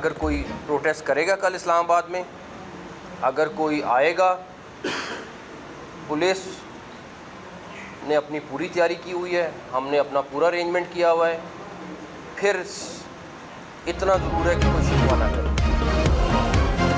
اگر کوئی پروٹیسٹ کرے گا کل اسلام آباد میں، اگر کوئی آئے گا، پولیس نے اپنی پوری تیاری کی ہوئی ہے، ہم نے اپنا پورا ارینجمنٹ کیا ہوا ہے، پھر اتنا ضرور ہے کہ کوئی شکوہ نہ کرے۔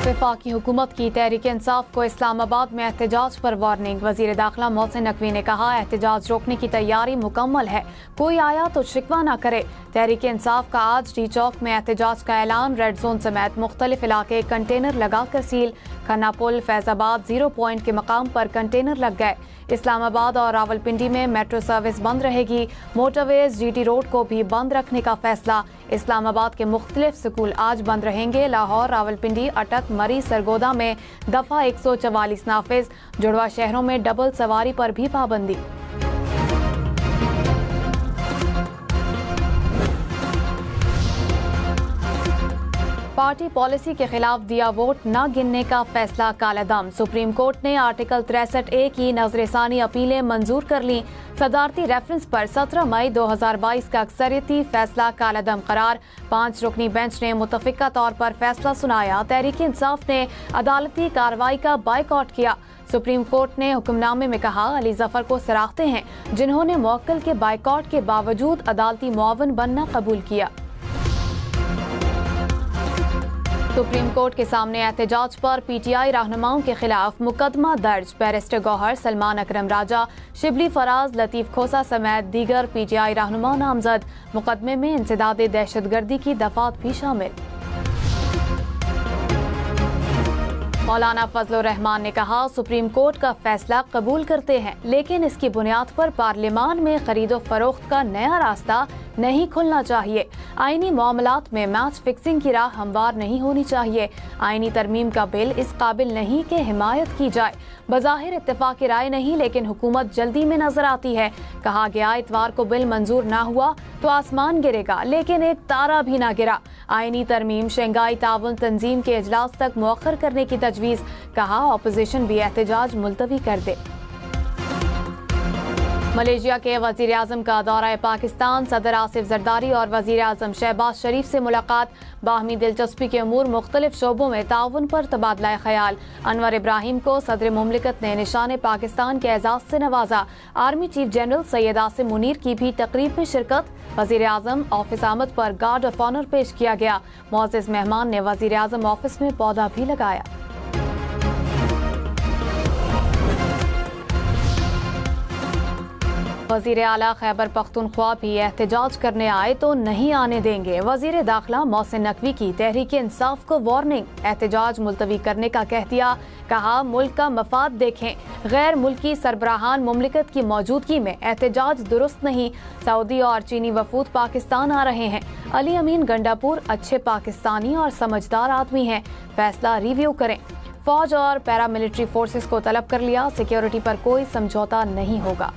وفاقی حکومت کی تحریک انصاف کو اسلام آباد میں احتجاج پر وارننگ۔ وزیر داخلہ محسن نقوی نے کہا احتجاج روکنے کی تیاری مکمل ہے، کوئی آیا تو شکوہ نہ کرے۔ تحریک انصاف کا آج ٹی چوک میں احتجاج کا اعلان، ریڈ زون سمیت مختلف علاقے کنٹینر لگا کر سیل۔ کھنہ پل فیض آباد 0 پوائنٹ کے مقام پر کنٹینر لگ گئے۔ اسلام آباد اور راولپنڈی میں میٹرو سروس بند رہے گی، موٹر ویز جی ٹی روڈ کو بھی بند رکھنے کا فیصلہ۔ اسلام آباد کے مختلف سکول آج بند رہیں گے۔ لاہور، راولپنڈی، اٹک، مری، سرگودا میں دفعہ 144 نافذ۔ جڑواں شہروں میں ڈبل سواری پر بھی پابندی۔ پارٹی پالیسی کے خلاف دیا ووٹ نہ گننے کا فیصلہ کالعدم۔ سپریم کورٹ نے آرٹیکل 63A کی نظر ثانی اپیلیں منظور کر لیں۔ صدارتی ریفرنس پر 17 مئی 2022 کا اکثریتی فیصلہ کالعدم قرار۔ 5 رکنی بینچ نے متفقہ طور پر فیصلہ سنایا۔ تحریک انصاف نے عدالتی کارروائی کا بائیکاٹ کیا۔ سپریم کورٹ نے حکم نامے میں کہا علی ظفر کو سراغتے ہیں جنہوں نے موکل کے بائیکاٹ کے باوجود عدالتی معاون بننا قبول کیا۔ سپریم کورٹ کے سامنے احتجاج پر پی ٹی آئی رہنماؤں کے خلاف مقدمہ درج۔ بیرسٹر گوہر، سلمان اکرم راجہ، شبلی فراز، لطیف کھوسہ سمیت دیگر پی ٹی آئی رہنما نامزد۔ مقدمے میں انسداد دہشت گردی کی دفعات بھی شامل۔ مولانا فضل الرحمان نے کہا سپریم کورٹ کا فیصلہ قبول کرتے ہیں، لیکن اس کی بنیاد پر پارلیمان میں خرید و فروخت کا نیا راستہ نہیں کھلنا چاہیے۔ آئینی معاملات میں میچ فکسنگ کی راہ ہموار نہیں ہونی چاہیے۔ آئینی ترمیم کا بل اس قابل نہیں کہ حمایت کی جائے۔ بظاہر اتفاق رائے نہیں، لیکن حکومت جلدی میں نظر آتی ہے۔ کہا گیا اتوار کو بل منظور نہ ہوا تو آسمان گرے گا، لیکن ایک تارا بھی نہ گرا۔ آئینی ترمیم شنگھائی تعاون تنظیم کے اجلاس تک مؤخر کرنے کی تجویز۔ کہا اپوزیشن بھی احتجاج ملتوی کر دے۔ ملیشیا کے وزیر اعظم کا دورہ پاکستان، صدر آصف زرداری اور وزیر اعظم شہباز شریف سے ملاقات۔ باہمی دلچسپی کے امور، مختلف شعبوں میں تعاون پر تبادلہ خیال۔ انور ابراہیم کو صدر مملکت نے نشان پاکستان کے اعزاز سے نوازا۔ Army chief general Syed Asim Munir کی بھی تقریب میں شرکت۔ وزیر اعظم آفس آمد پر گارڈ آف آنر پیش کیا گیا۔ معزز مہمان نے وزیر اعظم آفس میں پودا بھی لگایا۔ وزیر اعلیٰ خیبر پختونخوا بھی احتجاج کرنے آئے تو نہیں آنے دیں گے۔ وزیر داخلہ محسن نقوی کی تحریک انصاف کو وارننگ، احتجاج ملتوی کرنے کا کہہ دیا۔ کہا ملک کا مفاد دیکھیں، غیر ملکی سربراہان مملکت کی موجودگی میں احتجاج درست نہیں۔ سعودی اور چینی وفود پاکستان آ رہے ہیں۔ علی امین گنڈاپور اچھے پاکستانی اور سمجھدار آدمی ہیں، فیصلہ ریویو کریں۔ فوج اور پیراملٹری فورسز کو طلب کر لیا، سیکیورٹی پر کوئی سمجھوتا نہیں ہوگا۔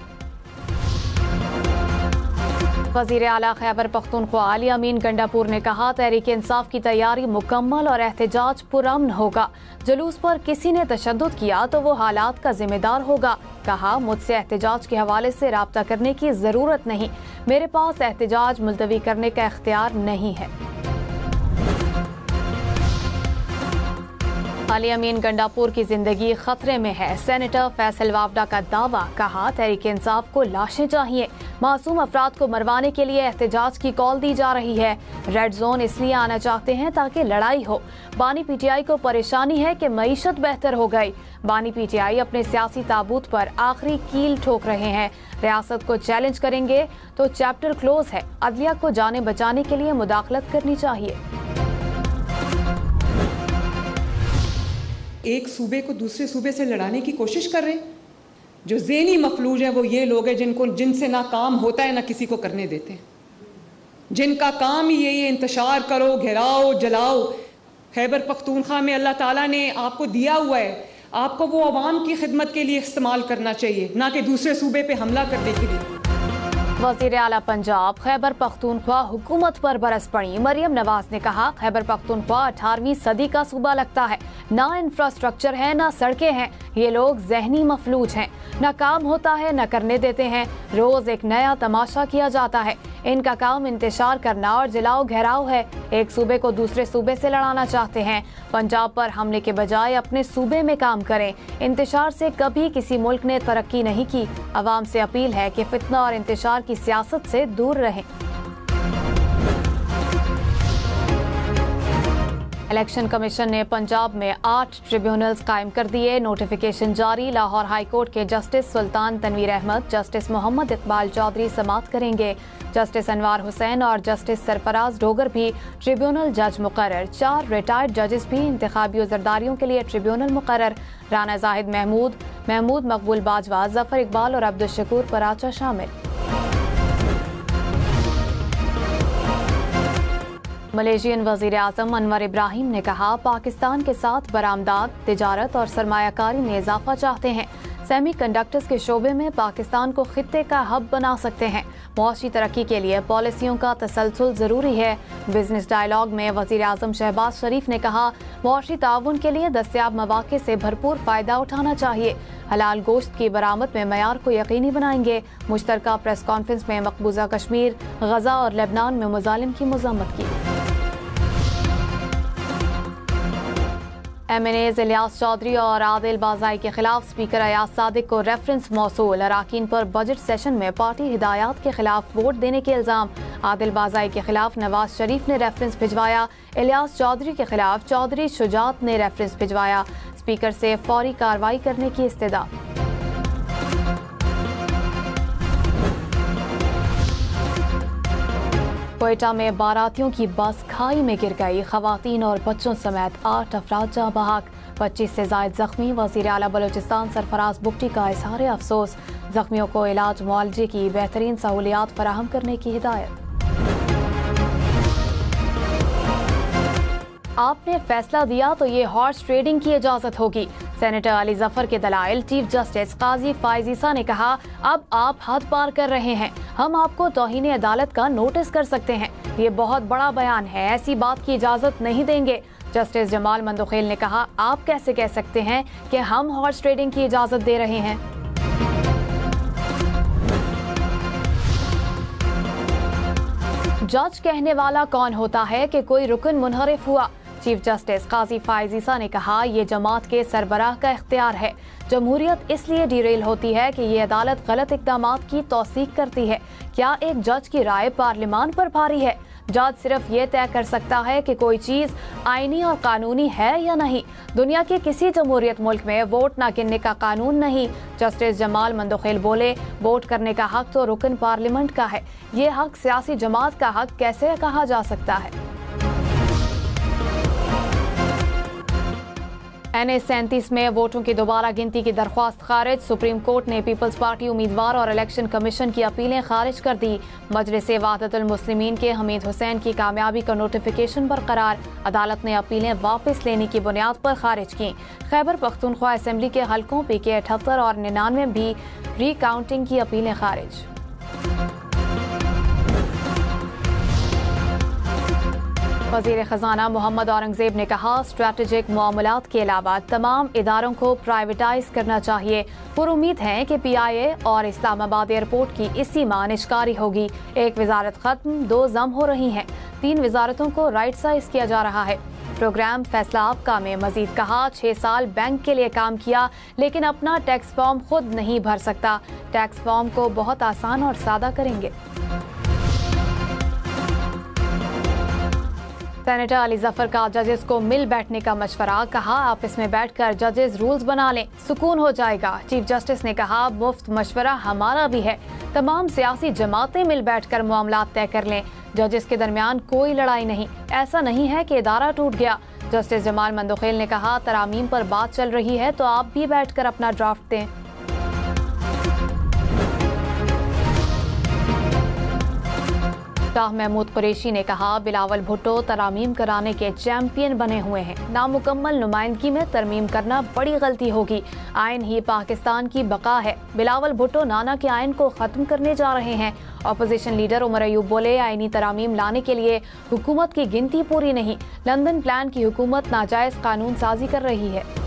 وزیر اعلیٰ خیبر پختونخوا علی امین گنڈاپور نے کہا تحریک انصاف کی تیاری مکمل اور احتجاج پرامن ہوگا۔ جلوس پر کسی نے تشدد کیا تو وہ حالات کا ذمہ دار ہوگا۔ کہا مجھ سے احتجاج کے حوالے سے رابطہ کرنے کی ضرورت نہیں، میرے پاس احتجاج ملتوی کرنے کا اختیار نہیں ہے۔ علی امین گنڈاپور کی زندگی خطرے میں ہے، سینیٹر فیصل وافڈا کا دعویٰ۔ کہا تحریک انصاف کو لاشیں چاہیے، معصوم افراد کو مروانے کے لیے احتجاج کی کال دی جا رہی ہے۔ ریڈ زون اس لیے آنا چاہتے ہیں تاکہ لڑائی ہو۔ بانی پی ٹی آئی کو پریشانی ہے کہ معیشت بہتر ہو گئی۔ بانی پی ٹی آئی اپنے سیاسی تابوت پر آخری کیل ٹھوک رہے ہیں۔ ریاست کو چیلنج کریں گے تو چیپٹر کلوز ہے۔ عدلیہ کو جانیں بچانے کے لیے مداخلت کرنی چاہیے۔ ایک صوبے کو دوسرے صوبے سے لڑانے کی کوشش کر رہے ہیں۔ جو ذہنی مفلوج ہیں وہ یہ لوگ ہیں جن سے نہ کام ہوتا ہے نہ کسی کو کرنے دیتے ہیں، جن کا کام ہی یہ انتشار کرو، گھراؤ، جلاؤ۔ خیبر پختونخوا میں اللہ تعالیٰ نے آپ کو دیا ہوا ہے، آپ کو وہ عوام کی خدمت کے لیے استعمال کرنا چاہیے، نہ کہ دوسرے صوبے پہ حملہ کرنے کے لیے۔ वज़ीर आला पंजाब खैबर पख्तूनख्वा हुकूमत पर बरस पड़ी। मरियम नवाज ने कहा, खैबर पख्तूनख्वा 18वीं सदी का सूबा लगता है, ना इंफ्रास्ट्रक्चर है ना सड़कें हैं। ये लोग जहनी मफलूज हैं, न काम होता है न करने देते हैं। रोज एक नया तमाशा किया जाता है। इनका काम इंतशार करना और जलाओ घेराव है। एक सूबे को दूसरे सूबे से लड़ाना चाहते हैं। पंजाब पर हमले के बजाय अपने सूबे में काम करें। इंतशार से कभी किसी मुल्क ने तरक्की नहीं की। अवाम से अपील है कि फितना और इंतशार की सियासत से दूर रहें। इलेक्शन कमीशन ने पंजाब में 8 ट्रिब्यूनल्स कायम कर दिए। नोटिफिकेशन जारी। लाहौर हाई कोर्ट के जस्टिस सुल्तान तनवीर अहमद, जस्टिस मोहम्मद इकबाल चौधरी समाअत करेंगे। जस्टिस अनवार हुसैन और जस्टिस सरफराज डोगर भी ट्रिब्यूनल जज मुकर्रर। 4 रिटायर्ड जजेस भी इंतखाबी उज़रदारियों के लिए ट्रिब्यूनल मुकर्रर। राना जाहिद महमूद मकबूल बाजवा, जफर इकबाल और अब्दुल शकूर पराचा शामिल। मलेशियन वज़ीर आज़म अनवर इब्राहिम ने कहा, पाकिस्तान के साथ बरामदात, तिजारत और सरमायाकारी में इजाफा चाहते हैं। सेमी कंडक्टर्स के शोबे में पाकिस्तान को खित्ते का हब बना सकते हैं। मुआशी तरक्की के लिए पॉलिसियों का तसलसल ज़रूरी है। बिजनेस डायलॉग में वज़ीर आज़म शहबाज शरीफ ने कहा, मुआशी ताउन के लिए दस्तयाब मौक़े से भरपूर फ़ायदा उठाना चाहिए। हलाल गोश्त की बरामद में मयार को यकीनी बनाएंगे। मुश्तरका प्रेस कॉन्फ्रेंस में मकबूजा कश्मीर, गजा और लेबनान में मुजालिम की मज़म्मत की। MNAs इलियास चौधरी और आदिल बाज़ाई के खिलाफ स्पीकर अयाज सादिक को रेफरेंस मौसूल। अराकीन पर बजट सेशन में पार्टी हिदायत के खिलाफ वोट देने के इल्जाम। आदिल बाज़ाई के खिलाफ नवाज शरीफ ने रेफरेंस भिजवाया। इलियास चौधरी के खिलाफ चौधरी शुजात ने रेफरेंस भिजवाया। स्पीकर से फौरी कार्रवाई करने की इस्तदा। कोयटा में बारातियों की बस खाई में गिर गई। खवातीन और बच्चों समेत 8 अफराद जाँ बहक, 25 से जायद जख्मी। वज़ीर आला बलोचिस्तान सरफराज बुगटी का इज़हार अफसोस। जख्मियों को इलाज मुआलजे की बेहतरीन सहूलियात फराहम करने की हिदायत। आपने फैसला दिया तो ये हॉर्स ट्रेडिंग की इजाजत होगी। सेनेटर अली जफर के दलाइल। चीफ जस्टिस काजी फायजीसा ने कहा, अब आप हद पार कर रहे हैं। हम आपको तौहीन अदालत का नोटिस कर सकते हैं। ये बहुत बड़ा बयान है, ऐसी बात की इजाजत नहीं देंगे। जस्टिस जमाल मंदोखेल ने कहा, आप कैसे कह सकते हैं कि हम हॉर्स ट्रेडिंग की इजाजत दे रहे हैं। जज कहने वाला कौन होता है कि कोई रुकन मुनहरिफ हुआ। चीफ जस्टिस काजी फायजीसा ने कहा, ये जमात के सरबराह का इख्तियार है। जमहूरियत इसलिए डिरेल होती है कि ये अदालत गलत इक़दामात की तौसीक करती है। क्या एक जज की राय पार्लियामान पर भारी है? जज सिर्फ ये तय कर सकता है कि कोई चीज़ आईनी और कानूनी है या नहीं। दुनिया के किसी जमहूरियत मुल्क में वोट न गिनने का कानून नहीं। जस्टिस जमाल मंदोखेल बोले, वोट करने का हक तो रुकन पार्लियामेंट का है। ये हक सियासी जमात का हक कैसे कहा जा सकता है? NA 37 में वोटों की दोबारा गिनती की दरख्वास्त खारिज। सुप्रीम कोर्ट ने पीपल्स पार्टी उम्मीदवार और इलेक्शन कमीशन की अपीलें खारिज कर दी। मजलिस वहदतुल मुस्लिमीन के हमीद हुसैन की कामयाबी का नोटिफिकेशन बरकरार। अदालत ने अपीलें वापस लेने की बुनियाद पर खारिज की। खैबर पख्तूनख्वा असेंबली के हलकों PK 78 और 99 भी रीकाउंटिंग की अपीलें खारिज। वज़ीर ख़ज़ाना मोहम्मद औरंगज़ेब ने कहा, स्ट्रैटेजिक मामलात के अलावा तमाम इदारों को प्राइवेटाइज करना चाहिए। पुर उम्मीद है कि PIA और इस्लामाबाद एयरपोर्ट की इसी माह निष्कारी होगी। एक वजारत खत्म, 2 जम हो रही हैं। 3 वजारतों को राइट साइज किया जा रहा है। प्रोग्राम फैसला आपका में मजीद कहा, 6 साल बैंक के लिए काम किया लेकिन अपना टैक्स फॉर्म खुद नहीं भर सकता। टैक्स फॉर्म को बहुत आसान और सादा करेंगे। सेनेटर अली जफर का जजेस को मिल बैठने का मशवरा। कहा, आपस में बैठकर जजेस रूल्स बना लें, सुकून हो जाएगा। चीफ जस्टिस ने कहा, मुफ्त मशवरा हमारा भी है। तमाम सियासी जमातें मिल बैठकर मामलात तय कर लें। जजेस के दरमियान कोई लड़ाई नहीं। ऐसा नहीं है कि इदारा टूट गया। जस्टिस जमाल मंदोखेल ने कहा, तरामीम पर बात चल रही है तो आप भी बैठकर अपना ड्राफ्ट दें। शाह महमूद कुरैशी ने कहा, बिलावल भुट्टो तरमीम कराने के चैंपियन बने हुए हैं। नामुकम्मल नुमाइंदगी में तरमीम करना बड़ी गलती होगी। आइन ही पाकिस्तान की बका है। बिलावल भुट्टो नाना के आइन को ख़त्म करने जा रहे हैं। अपोजिशन लीडर उमर अयूब बोले, आइनी तरामीम लाने के लिए हुकूमत की गिनती पूरी नहीं, लंदन प्लान की हुकूमत नाजायज़ कानून साजी कर रही है।